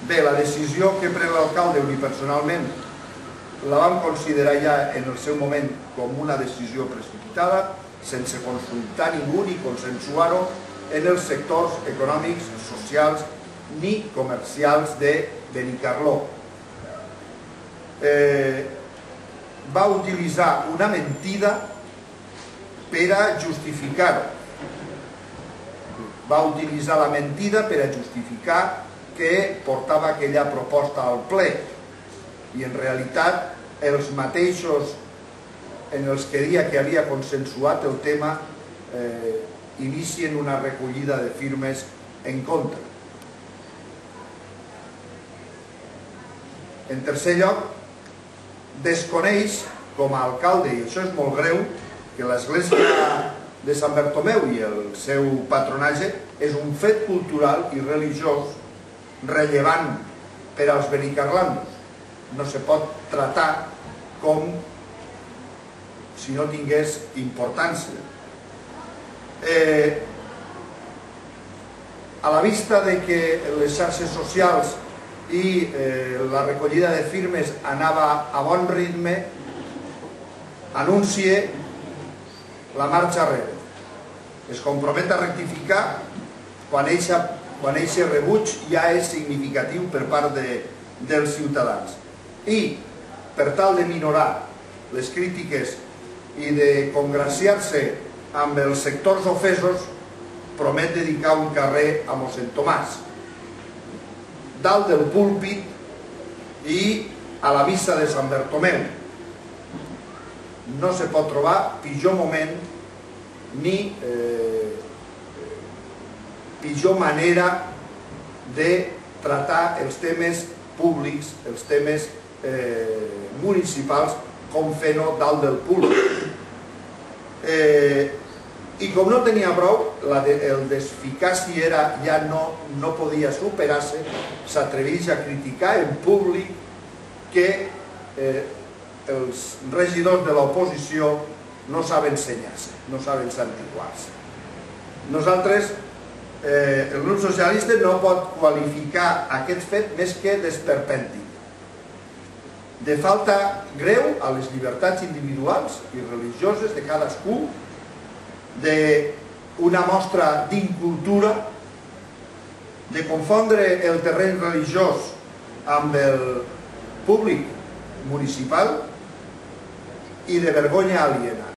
Bé, la decisió que pren l'alcalde unipersonalment la vam considerar ja en el seu moment com una decisió precipitada, sense consultar ningú ni consensuar-ho en els sectors econòmics, socials ni comercials de Benicarló. Va utilitzar una mentida per a justificar-ho. Va utilitzar la mentida per a justificar que portava aquella proposta al ple i en realitat els mateixos en els que deia que havia consensuat el tema inicien una recollida de firmes en contra. En tercer lloc, desconeix com a alcalde, i això és molt greu, que l'església de Sant Bartomeu i el seu patronatge és un fet cultural i religiós rellevant per als benicarlandos. No se pot tratar com si no tingués importància. A la vista de que les xarxes socials i la recollida de firmes anava a bon ritme, anuncia la marxa arrere. Es compromet a rectificar quan aquest rebuig ja és significatiu per part dels ciutadans. I, per tal de minorar les crítiques i de congraciar-se amb els sectors ofesos, promet dedicar un carrer a mossèn Tomàs, dalt del púlpit i a la missa de Sant Bartomeu. No se pot trobar pitjor moment ni pitjor manera de tractar els temes públics, els temes municipals, com fent-ho dalt del púlpit. I com no tenia prou, el d'eficaci ja no podia superar-se, s'atreveix a criticar en públic que els regidors de l'oposició no saben senyar-se, no saben santiguar-se. Nosaltres, el grup socialista no pot qualificar aquest fet més que d'esperpèntic, de falta greu a les llibertats individuals i religioses de cadascú, d'una mostra d'incultura, de confondre el terreny religiós amb el públic municipal i de vergonya aliena.